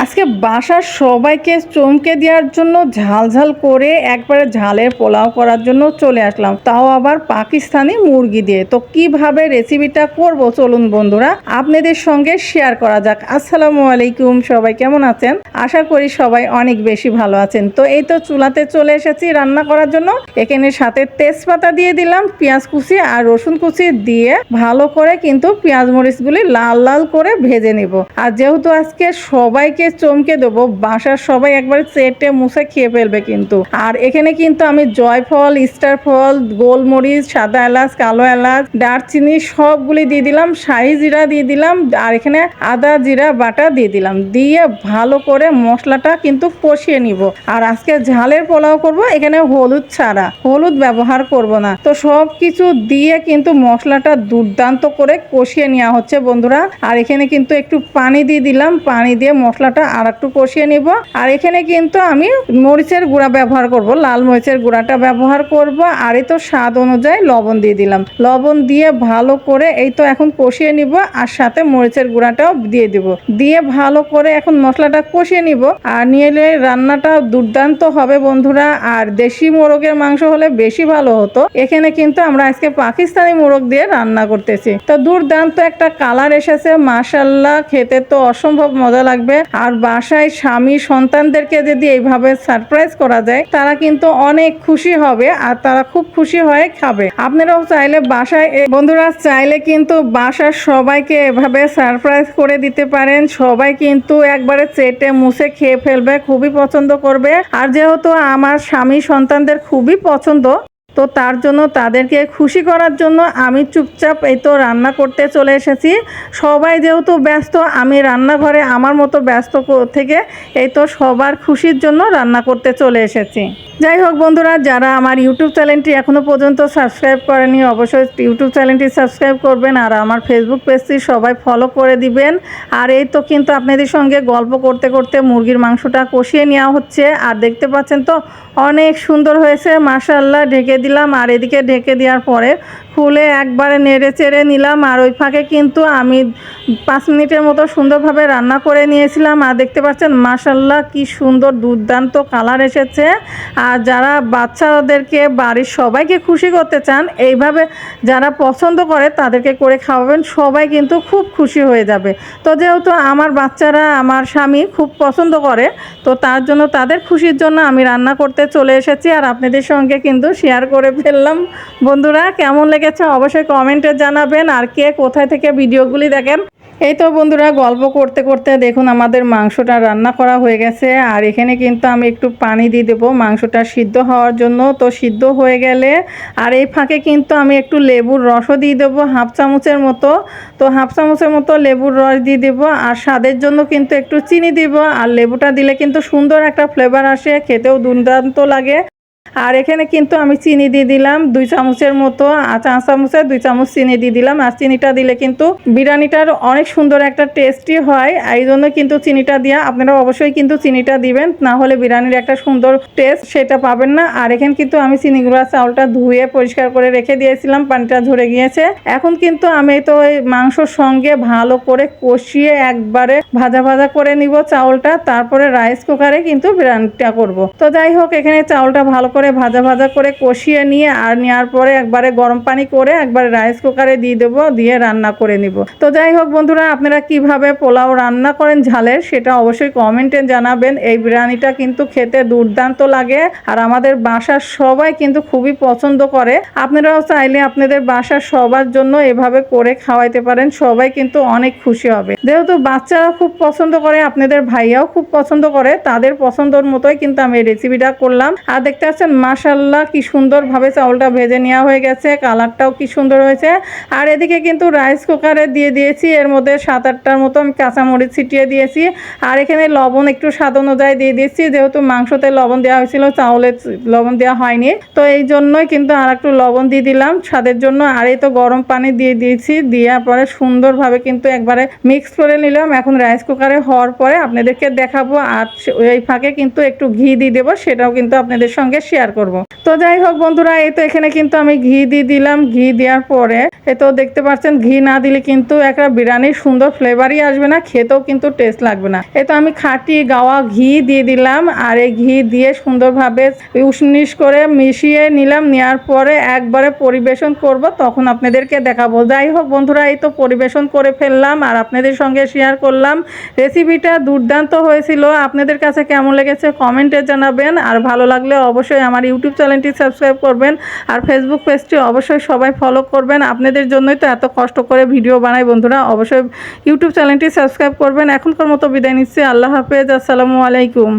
আজকে বাসার সবাইকে চমকে দেওয়ার জন্য ঝাল ঝাল করে একবারে ঝালের পোলাও করার জন্য চলে আসলাম, তাও আবার পাকিস্তানি মুরগি দিয়ে। তো কিভাবে রেসিপিটা করব চলুন বন্ধুরা আপনাদের সঙ্গে শেয়ার করা যাক। আসসালামু আলাইকুম, সবাই কেমন আছেন? আশা করি সবাই অনেক বেশি ভালো আছেন। তো এই তো চুলাতে চলে এসেছি রান্না করার জন্য। এখানে সাথে তেজপাতা দিয়ে দিলাম, পেঁয়াজ কুচি আর রসুন কুচি দিয়ে ভালো করে কিন্তু পেঁয়াজ মরিচগুলি লাল লাল করে ভেজে নেব। আর যেহেতু আজকে সবাইকে চমকে দেবো, বাসার সবাই একবার চেটে মুছে খেয়ে ফেলবে কিন্তু। আর এখানে কিন্তু আমি জয়ফল, স্টার ফল, গোলমরিচ, সাদা এলাচ, কালো এলাচ, দারচিনি সবগুলি দিয়ে দিলাম, শাহি জিরা দিয়ে দিলাম, আর এখানে আদা জিরা বাটা দিয়ে দিলাম। দিয়ে ভালো করে মশলাটা কিন্তু কষিয়ে নিব। আর আজকে ঝালের পোলাও করব, এখানে হলুদ ছাড়া, হলুদ ব্যবহার করব না। তো সব কিছু দিয়ে কিন্তু মশলাটা দুর্দান্ত করে কষিয়ে নেওয়া হচ্ছে বন্ধুরা। আর এখানে কিন্তু একটু পানি দিয়ে দিলাম, পানি দিয়ে মশলাটা আর একটু কষিয়ে নিব। আর এখানে কিন্তু আমি মরিচের গুঁড়া ব্যবহার করব, লাল মরিচের গুঁড়াটা ব্যবহার করব। আর এই তো স্বাদ অনুযায়ী লবণ দিয়ে দিলাম, লবণ দিয়ে ভালো করে এই তো এখন কষিয়ে নিব। আর সাথে মরিচের গুঁড়াটাও দিয়ে দিব, দিয়ে ভালো করে এখন মশলাটা কষিয়ে নিব। আর নিলে রান্নাটা দুর্দান্ত হবে বন্ধুরা। আর দেশি মোরগের মাংস হলে বেশি ভালো হতো, এখানে কিন্তু আমরা আজকে পাকিস্তানি মোরগ দিয়ে রান্না করতেছি। তো দুর্দান্ত একটা কালার এসেছে, মাশাআল্লাহ, খেতে তো অসম্ভব মজা লাগবে। আর বাসায় স্বামী সন্তানদেরকে যদি এইভাবে সারপ্রাইজ করা যায়, তারা কিন্তু অনেক খুশি হবে আর তারা খুব খুশি হয়ে খাবে। আপনারাও চাইলে বাসায় বন্ধুরা চাইলে কিন্তু বাসার সবাইকে এভাবে সারপ্রাইজ করে দিতে পারেন। সবাই কিন্তু একবারে চেটে মুছে খেয়ে ফেলবে, খুবই পছন্দ করবে। আর যেহেতু আমার স্বামী সন্তানদের খুবই পছন্দ, তো তার জন্য তাদেরকে খুশি করার জন্য আমি চুপচাপ এই তো রান্না করতে চলে এসেছি। সবাই যেহেতু ব্যস্ত, আমি রান্নাঘরে আমার মতো ব্যস্ত থেকে এই তো সবার খুশির জন্য রান্না করতে চলে এসেছি। যাই হোক বন্ধুরা, যারা আমার ইউটিউব চ্যানেলটি এখনও পর্যন্ত সাবস্ক্রাইব করেনি, অবশ্যই ইউটিউব চ্যানেলটি সাবস্ক্রাইব করবেন। আর আমার ফেসবুক পেজটি সবাই ফলো করে দিবেন। আর এই তো কিন্তু আপনাদের সঙ্গে গল্প করতে করতে মুরগির মাংসটা কষিয়ে নেওয়া হচ্ছে। আর দেখতে পাচ্ছেন তো অনেক সুন্দর হয়েছে, মাশাআল্লাহ। ঢেকে দিলাম, আর এদিকে ঢেকে দেওয়ার পরে খুলে একবারে নেড়ে চেড়ে নিলাম। আর ওই ফাঁকে কিন্তু আমি 5 মিনিটের মতো সুন্দরভাবে রান্না করে নিয়েছিলাম। আর দেখতে পাচ্ছেন মাশাআল্লাহ কি সুন্দর দুর্দান্ত কালার এসেছে। আর যারা বাচ্চাদেরকে বাড়ির সবাইকে খুশি করতে চান, এইভাবে যারা পছন্দ করে তাদেরকে করে খাওয়াবেন, সবাই কিন্তু খুব খুশি হয়ে যাবে। তো যেহেতু আমার বাচ্চারা আমার স্বামী খুব পছন্দ করে, তো তার জন্য তাদের খুশির জন্য আমি রান্না করতে চলে এসেছি। আর আপনাদের সঙ্গে কিন্তু শেয়ার করে ফেললাম বন্ধুরা। কেমন লেগেছে অবশ্যই কমেন্টে জানাবেন। আর কে কোথায় থেকে ভিডিওগুলি দেখেন। এই তো বন্ধুরা গল্প করতে করতে দেখুন আমাদের মাংসটা রান্না করা হয়ে গেছে। আর এখানে কিন্তু আমি একটু পানি দিয়ে দেবো মাংসটা সিদ্ধ হওয়ার জন্য। তো সিদ্ধ হয়ে গেলে আর এই ফাঁকে কিন্তু আমি একটু লেবুর রসও দিয়ে দেবো, হাফ চামচের মতো। তো হাফ চামচের মতো লেবুর রস দিয়ে দেবো। আর স্বাদের জন্য কিন্তু একটু চিনি দিব। আর লেবুটা দিলে কিন্তু সুন্দর একটা ফ্লেভার আসে, খেতেও দুর্দান্ত লাগে। আর এখানে কিন্তু আমি চিনি দিয়ে দিলাম 2 চামচের মতো, চা চামচে 2 চামচ চিনি দিয়ে দিলাম। আর চিনিটা দিলে কিন্তু বিরিয়ানিটার অনেক সুন্দর একটা টেস্টি হয়, এই জন্য কিন্তু চিনিটা দিয়া আপনারা অবশ্যই কিন্তু চিনিটা দিবেন, না হলে বিরিয়ানির একটা সুন্দর টেস্ট সেটা পাবেন না। আর এখানে কিন্তু আমি চিনি গুঁড়া চাউলটা ধুয়ে পরিষ্কার করে রেখে দিয়েছিলাম, পানিটা ঝরে গিয়েছে। এখন কিন্তু আমি তো ওই মাংসর সঙ্গে ভালো করে কষিয়ে একবারে ভাজা ভাজা করে নিব চাউলটা, তারপরে রাইস কুকারে কিন্তু বিরিয়ানিটা করব। তো যাই হোক, এখানে চাউলটা ভালো করে ভাজা ভাজা করে কষিয়ে নিয়ে আর নেওয়ার পরে একবারে গরম পানি করে একবারে রাইস কুকারে দিয়ে দেবো, দিয়ে রান্না করে নিব। তো যাই হোক বন্ধুরা, আপনারা কিভাবে পোলাও রান্না করেন ঝালের, সেটা অবশ্যই কমেন্টে জানাবেন। এই বিরিয়ানিটা কিন্তু খেতে দুর্দান্ত লাগে আর আমাদের বাসার সবাই কিন্তু খুবই পছন্দ করে। আপনারাও চাইলে আপনাদের বাসার সবার জন্য এভাবে করে খাওয়াইতে পারেন, সবাই কিন্তু অনেক খুশি হবে। যেহেতু বাচ্চারাও খুব পছন্দ করে, আপনাদের ভাইয়াও খুব পছন্দ করে, তাদের পছন্দের মতোই কিন্তু আমি এই রেসিপিটা করলাম। আর দেখতে পাচ্ছেন মাশাআল্লাহ কি সুন্দরভাবে চাউলটা ভেজে নেওয়া হয়ে গেছে, কালারটাও কি সুন্দর হয়েছে। আর এদিকে কিন্তু রাইস কুকারে দিয়ে দিয়েছি, এর মধ্যে 7-8টার মতো আমি কাঁচামরিচ ছিটিয়ে দিয়েছি। আর এখানে লবণ একটু স্বাদ অনুযায়ী দিয়ে দিচ্ছি, যেহেতু মাংসতে লবণ দেওয়া হয়েছিল, চাউলে লবণ দেওয়া হয়নি, তো এই জন্যই কিন্তু আর একটু লবণ দিয়ে দিলাম স্বাদের জন্য। আর এই তো গরম পানি দিয়ে দিয়েছি, দেওয়ার পরে সুন্দরভাবে কিন্তু একবারে মিক্স করে নিলাম। এখন রাইস কুকারে হওয়ার পরে আপনাদেরকে দেখাবো। আর এই ফাঁকে কিন্তু একটু ঘি দিয়ে দেবো, সেটাও কিন্তু আপনাদের সঙ্গে শেয়ার শেয়ার করব। তো যাই হোক বন্ধুরা, এই তো এখানে কিন্তু আমি ঘি দিয়ে দিলাম। ঘি দেওয়ার পরে এই তো দেখতে পাচ্ছেন ঘি না দিলে কিন্তু একটা বিরিয়ানির সুন্দর ফ্লেভারই আসবে না, খেতেও কিন্তু টেস্ট লাগবে না। এই তো আমি খাঁটি গাওয়া ঘি দিয়ে দিলাম, আর এই ঘি দিয়ে সুন্দরভাবে উষ্ণিশ করে মিশিয়ে নিলাম। নেওয়ার পরে একবারে পরিবেশন করব, তখন আপনাদেরকে দেখাবো। যাই হোক বন্ধুরা, এই তো পরিবেশন করে ফেললাম আর আপনাদের সঙ্গে শেয়ার করলাম। রেসিপিটা দুর্দান্ত হয়েছিল। আপনাদের কাছে কেমন লেগেছে কমেন্টে জানাবেন, আর ভালো লাগলে অবশ্যই আমার ইউটিউব চ্যানেলটি সাবস্ক্রাইব করবেন, আর ফেসবুক পেজটি অবশ্যই সবাই ফলো করবেন। আপনাদের জন্যই তো এত কষ্ট করে ভিডিও বানাই বন্ধুরা, অবশ্যই ইউটিউব চ্যানেলটি সাবস্ক্রাইব করবেন। এখনকার মতো বিদায় নিচ্ছি, আল্লাহ হাফেজ, আসসালামু আলাইকুম।